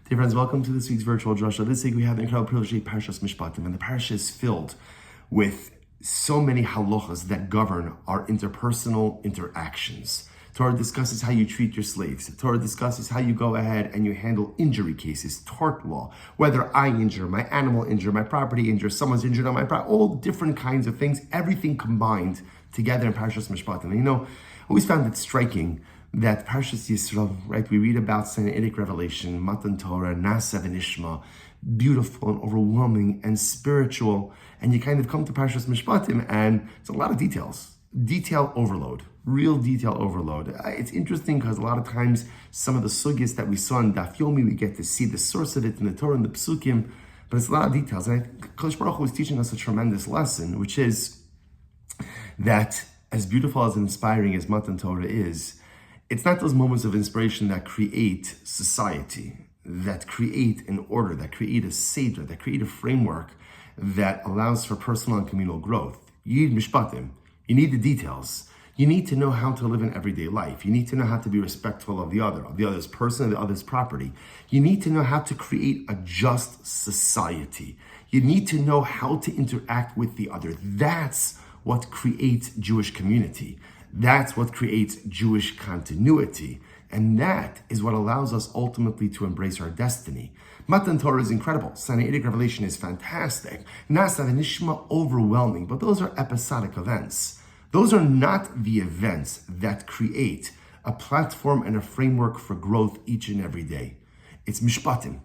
Dear friends, welcome to this week's virtual Drasha. This week we have the incredible privilege of Parashas Mishpatim, and the parasha is filled with so many halachas that govern our interpersonal interactions. Torah discusses how you treat your slaves. Torah discusses how you go ahead and you handle injury cases, tort law, whether I injure, my animal injure, my property injure, someone's injured on my property, all different kinds of things, everything combined together in Parashas Mishpatim. And I always found it striking that Parshas Yisrael, right, we read about Sinaitic revelation, Matan Torah, Nasa v'Nishma, beautiful and overwhelming and spiritual, and you kind of come to Parshas Mishpatim and it's a lot of details, detail overload, real detail overload. It's interesting because a lot of times some of the sugyas that we saw in Daf Yomi, we get to see the source of it in the Torah and the Psukim, but it's a lot of details. And I think Kodesh Baruch Hu is teaching us a tremendous lesson, which is that as beautiful as inspiring as Matan Torah is, it's not those moments of inspiration that create society, that create an order, that create a seder, that create a framework that allows for personal and communal growth. You need mishpatim. You need the details. You need to know how to live in everyday life. You need to know how to be respectful of the other's person, of the other's property. You need to know how to create a just society. You need to know how to interact with the other. That's what creates Jewish community. That's what creates Jewish continuity. And that is what allows us ultimately to embrace our destiny. Matan Torah is incredible. Sinaitic revelation is fantastic. Nasa v'Nishma, overwhelming. But those are episodic events. Those are not the events that create a platform and a framework for growth each and every day. It's Mishpatim.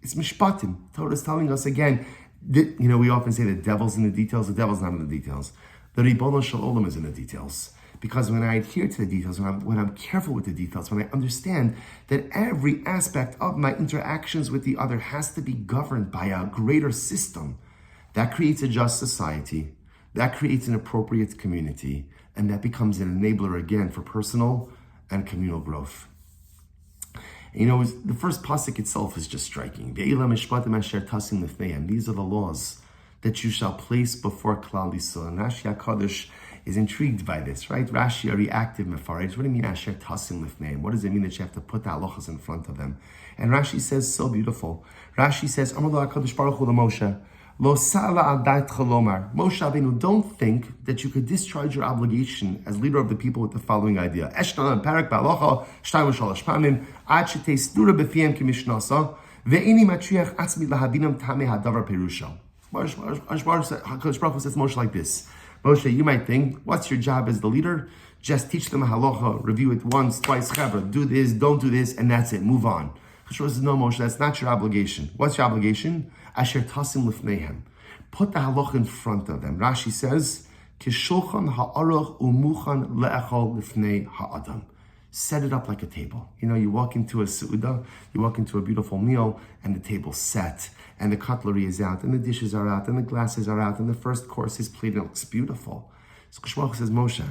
It's Mishpatim. Torah is telling us again, we often say the devil's in the details. The devil's not in the details. The Ribono Shel Olam is in the details. Because when I adhere to the details, when I'm careful with the details, when I understand that every aspect of my interactions with the other has to be governed by a greater system, that creates a just society, that creates an appropriate community, and that becomes an enabler again for personal and communal growth. And the first pasuk itself is just striking. These are the laws that you shall place before Klal Yisrael. And Rashi HaKadosh is intrigued by this, right? Rashi, a reactive mefaraj. What do you mean, Asher Tasim Lifneim? What does it mean that you have to put the halachas in front of them? And Rashi says, so beautiful. Rashi says, Amar lo HaKadosh Baruch Hu Moshe, Lo sa'ala al da'at chalomar. Moshe Rabbeinu, don't think that you could discharge your obligation as leader of the people with the following idea. Eshtan parak ba'alocha, shtayim shalosh pamim, ad shetei stura b'fiyem kimishnasa, ve'ini matriach atzmi lahabinam tameh hadavar perusha. HaKadosh Baruch Hu says Moshe like this. Moshe, you might think, what's your job as the leader? Just teach them a halacha, review it once, twice, chavra, do this, don't do this, and that's it, move on. HaKadosh says, no, Moshe, that's not your obligation. What's your obligation? Asher tasim lifneihem. Put the halacha in front of them. Rashi says, Kishulchan ha'aruch umuchan le'echol lifnei ha'adam. Set it up like a table. You walk into a seudah, you walk into a beautiful meal, and the table's set, and the cutlery is out, and the dishes are out, and the glasses are out, and the first course is plated, and it looks beautiful. So Kishmach says, Moshe,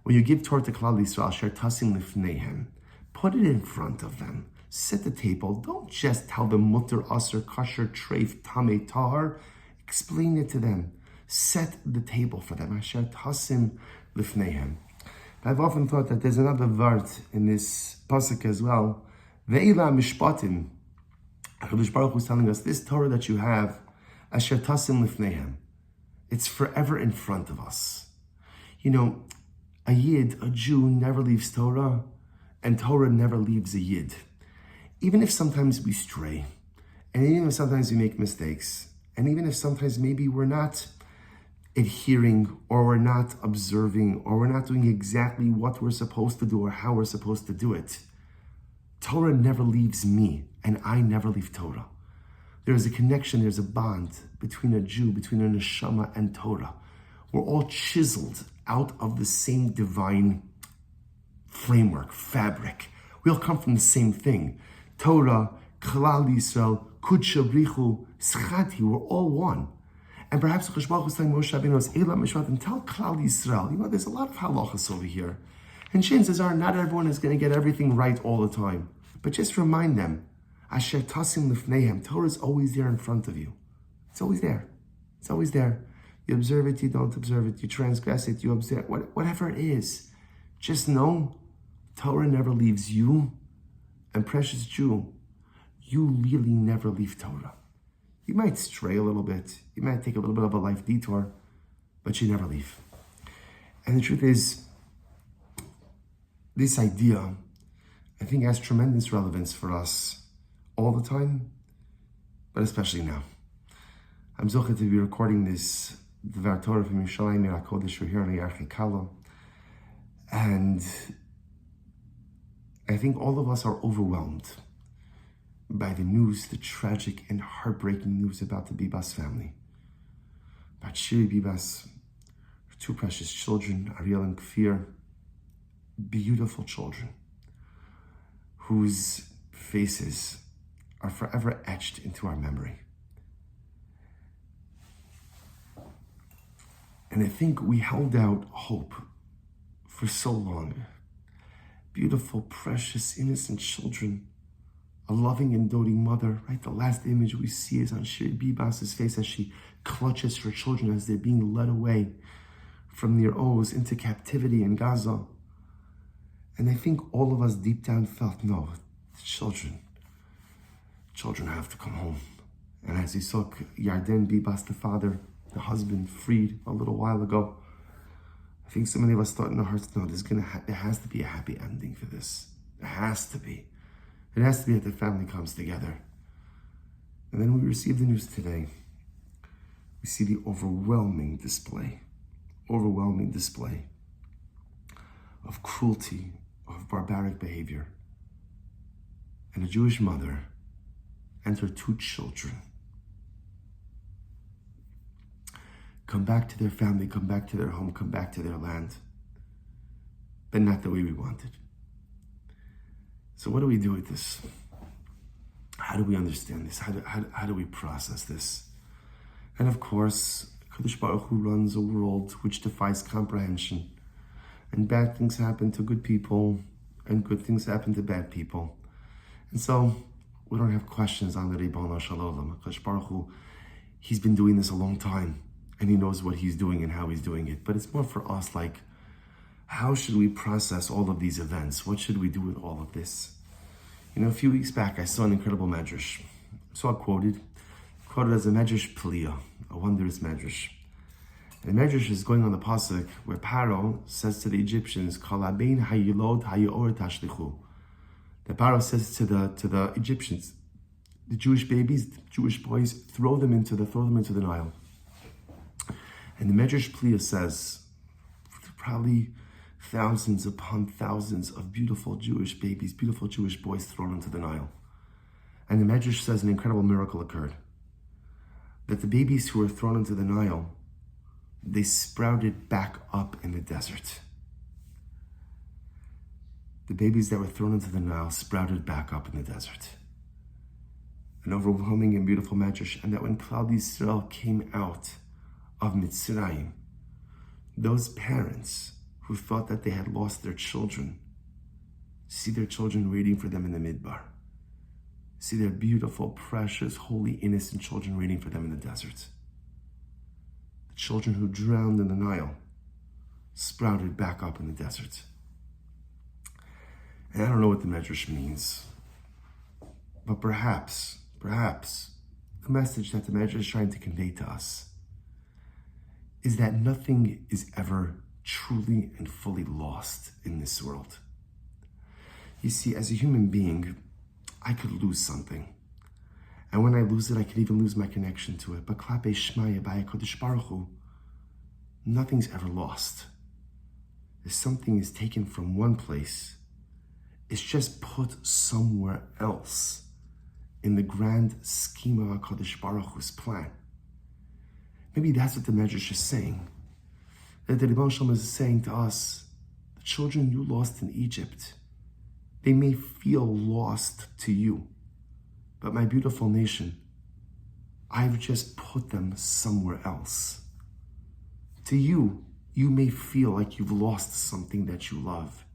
when you give Torah to Klal Yisrael, Asher tasim lifneihem, put it in front of them. Set the table. Don't just tell them mutter, asr, kasher, treif, tameh, tahar. Explain it to them. Set the table for them. Asher tasim lifneihem. I've often thought that there's another vart in this pasuk as well. Ve'ila mishpatim. HaKadosh Baruch Hu is telling us, this Torah that you have, asher tasim lifneihem, it's forever in front of us. A Yid, a Jew, never leaves Torah, and Torah never leaves a Yid. Even if sometimes we stray, and even if sometimes we make mistakes, and even if sometimes maybe we're not adhering, or we're not observing, or we're not doing exactly what we're supposed to do or how we're supposed to do it, Torah never leaves me, and I never leave Torah. There's a connection, there's a bond between a Jew, between a neshama and Torah. We're all chiseled out of the same divine framework, fabric. We all come from the same thing. Torah, Klal Yisrael, Kudsha Brichu, Schati, we're all one. And perhaps Kodesh Baruch Hu was telling Moshe Rabbeinu, Eila Mishpatim, tell Klal Yisrael, there's a lot of halachas over here. And Shin says, not everyone is going to get everything right all the time. But just remind them, Asher Tasim Lifneihem, Torah is always there in front of you. It's always there. It's always there. You observe it, you don't observe it, you transgress it, you observe whatever it is. Just know, Torah never leaves you. And precious Jew, you really never leave Torah. You might stray a little bit, you might take a little bit of a life detour, but you never leave. And the truth is, this idea, I think, has tremendous relevance for us all the time, but especially now. I'm zocheh to be recording this Dvar Torah from Yerushalayim Mir HaKodesh. We're here on Yarchei Kala, and I think all of us are overwhelmed by the news, the tragic and heartbreaking news about the Bibas family. About Shiri Bibas, her two precious children, Ariel and Kfir, beautiful children, whose faces are forever etched into our memory. And I think we held out hope for so long. Beautiful, precious, innocent children, a loving and doting mother, right? The last image we see is on Shiri Bibas' face as she clutches her children as they're being led away from their Oz into captivity in Gaza. And I think all of us deep down felt, no, the children have to come home. And as you saw Yarden Bibas, the father, the husband, freed a little while ago, I think so many of us thought in our hearts, no, there has to be a happy ending for this. There has to be. It has to be that the family comes together. And then we receive the news today. We see the overwhelming display of cruelty, of barbaric behavior. And a Jewish mother and her two children come back to their family, come back to their home, come back to their land, but not the way we wanted. So what do we do with this? How do we understand this? How do we process this? And of course, Kadosh Baruch Hu runs a world which defies comprehension. And bad things happen to good people, and good things happen to bad people. And so, we don't have questions on the Ribono Shel Olam. Kadosh Baruch Hu, he's been doing this a long time, and he knows what he's doing and how he's doing it. But it's more for us like, how should we process all of these events? What should we do with all of this? A few weeks back, I saw an incredible medrash. I saw it quoted as a medrash pliyah, a wondrous medrash. And the medrash is going on the pasuk where Paro says to the Egyptians, "Kol habein hayilod hayor tashlichu." The Paro says to the Egyptians, the Jewish babies, the Jewish boys, throw them into the Nile. And the medrash pliyah says, probably thousands upon thousands of beautiful Jewish babies, beautiful Jewish boys thrown into the Nile. And the medrash says an incredible miracle occurred. That the babies who were thrown into the Nile, they sprouted back up in the desert. The babies that were thrown into the Nile sprouted back up in the desert. An overwhelming and beautiful medrash. And that when Klal Yisrael came out of Mitzrayim, those parents who thought that they had lost their children, see their children waiting for them in the Midbar. See their beautiful, precious, holy, innocent children waiting for them in the desert. The children who drowned in the Nile sprouted back up in the desert. And I don't know what the medrash means, but perhaps the message that the medrash is trying to convey to us is that nothing is ever truly and fully lost in this world. You see, as a human being, I could lose something. And when I lose it, I could even lose my connection to it. But Klape Shmaya by Kodesh Baruch Hu, nothing's ever lost. If something is taken from one place, it's just put somewhere else in the grand schema of Kodesh Baruch Hu's plan. Maybe that's what the Medrash is saying. That the Ribono Shel Olam is saying to us, the children you lost in Egypt, they may feel lost to you, but my beautiful nation, I've just put them somewhere else. To you, you may feel like you've lost something that you love,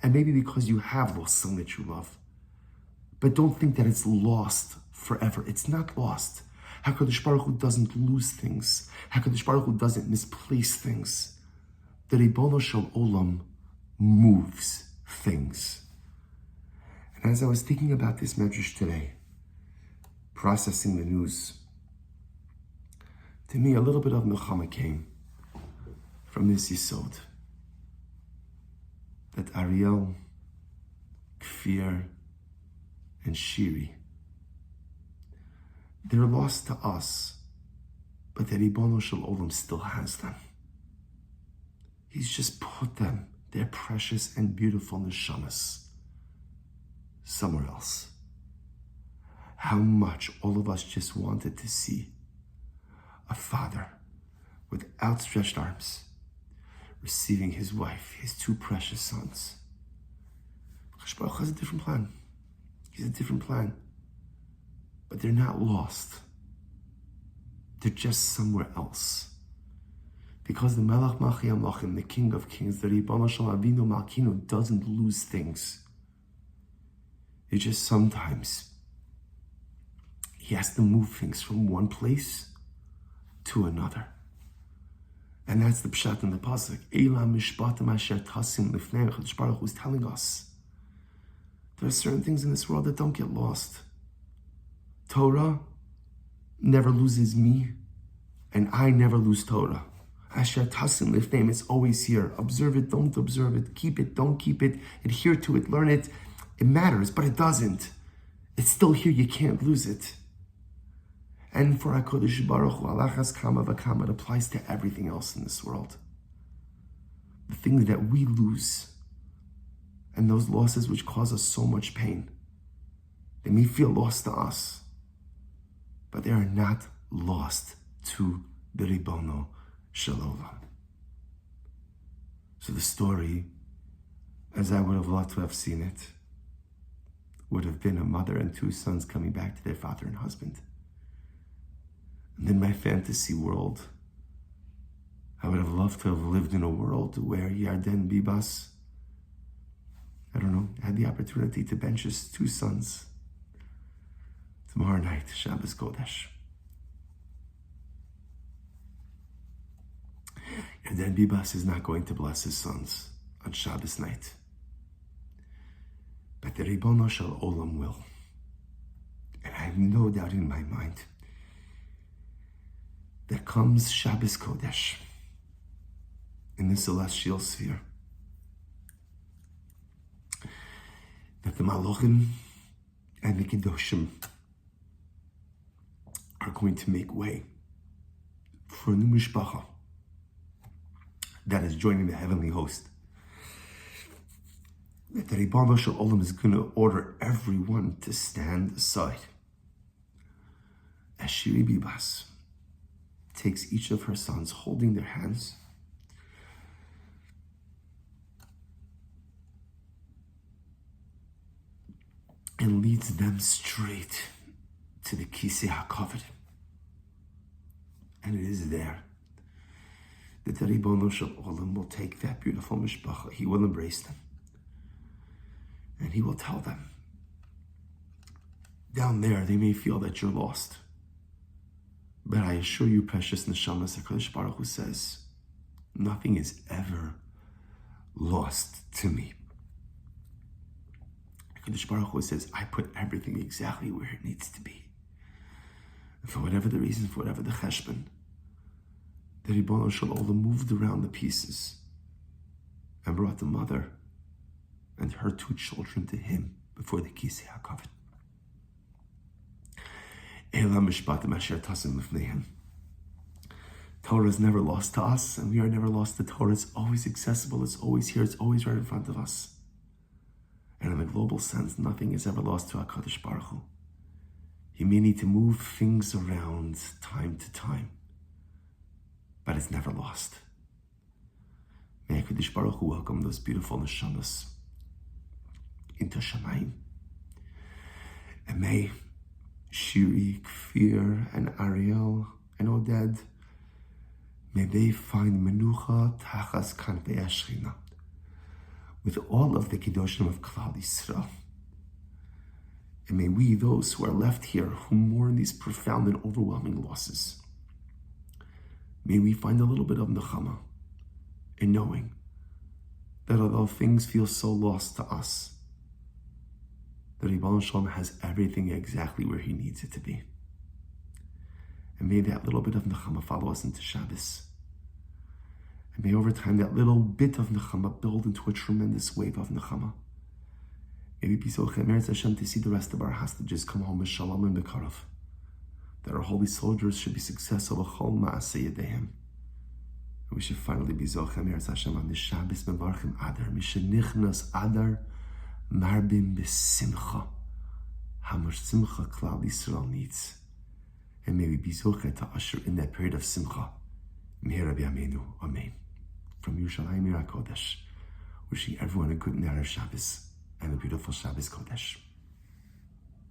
and maybe because you have lost something that you love, but don't think that it's lost forever. It's not lost. HaKadosh Baruch Hu doesn't lose things. HaKadosh Baruch Hu doesn't misplace things. The Ribono Shel Olam moves things. And as I was thinking about this medrash today, processing the news, to me a little bit of nechama came from this yisod, that Ariel, Kfir, and Shiri, they're lost to us, but the Ribono Shel Olam still has them. He's just put them, their precious and beautiful neshamas, somewhere else. How much all of us just wanted to see a father with outstretched arms receiving his wife, his two precious sons. Kadosh Baruch Hu has a different plan. He's a different plan. But they're not lost. They're just somewhere else. Because the Melech Machi Amlachim, the King of Kings, the Ribono Shel Avinu Malkinu, doesn't lose things. It just sometimes he has to move things from one place to another. And that's the pshat in the pasuk. Eila Mishpatim asher tasim lifnei. Kadosh Baruch Hu is telling us there are certain things in this world that don't get lost. Torah never loses me, and I never lose Torah. Asher tasim lifnei. It's always here. Observe it, don't observe it. Keep it, don't keep it. Adhere to it, learn it. It matters, but it doesn't. It's still here. You can't lose it. And for HaKadosh Baruch Hu, alachas kama v'kama, it applies to everything else in this world. The things that we lose, and those losses which cause us so much pain, they may feel lost to us, but they are not lost to the Ribono Shel Olam. So the story, as I would have loved to have seen it, would have been a mother and two sons coming back to their father and husband. And in my fantasy world, I would have loved to have lived in a world where Yarden Bibas, I don't know, had the opportunity to bench his two sons tomorrow night, Shabbos Kodesh. Yarden Bibas is not going to bless his sons on Shabbos night, but the Ribono Shel Olam will. And I have no doubt in my mind that comes Shabbos Kodesh in the celestial sphere, that the Malachim and the Kedoshim are going to make way for a new Mishpacha that is joining the heavenly host. That the Ribono Shel Olam is going to order everyone to stand aside. As Shiri Bibas takes each of her sons, holding their hands, and leads them straight to the Kisei HaKavod. And it is there that the Ribono Shel Olam will take that beautiful mishpacha. He will embrace them. And he will tell them, down there they may feel that you're lost, but I assure you, precious neshamas, HaKadosh Baruch Hu says, nothing is ever lost to me. HaKadosh Baruch Hu says, I put everything exactly where it needs to be. And for whatever the reason, for whatever the cheshbon, the Ribono Shel Olam moved around the pieces and brought the mother and her two children to him before the Kisei HaKavod. Eila Mishpatim asher tasim lifneihem. Torah is never lost to us, and we are never lost to Torah. It's always accessible, it's always here, it's always right in front of us. And in a global sense, nothing is ever lost to HaKadosh Baruch Hu. He may need to move things around time to time, but it's never lost. May HaKadosh Baruch Hu welcome those beautiful neshamas into Shamayim. And may Shiri, Kfir, and Ariel, and Oded, may they find menucha tachas kanpei Shechina with all of the Kedoshim of Klal Yisrael. And may we, those who are left here, who mourn these profound and overwhelming losses, may we find a little bit of nechama in knowing that although things feel so lost to us, that Ribbon Shalom has everything exactly where he needs it to be. And may that little bit of Nechama follow us into Shabbos. And may over time that little bit of Nechama build into a tremendous wave of Nechama. May we be so Eretz Hashem to see the rest of our hostages come home with Shalom and Bekarov. That our holy soldiers should be successful B'chol Ma'aseh Yedeim. And we should finally be Zochem Eretz Hashem on this Shabbos Mevarchim Adar. Mishenichnas Adar Marbim B'Simcha. How much Simcha Klal Yisrael needs. And may we be Zochem to usher in that period of Simcha. Meher B'Yameinu. Amen. From Yerushalayim Yer HaKodesh. Wishing everyone a good Ner Shabbos and a beautiful Shabbos Kodesh.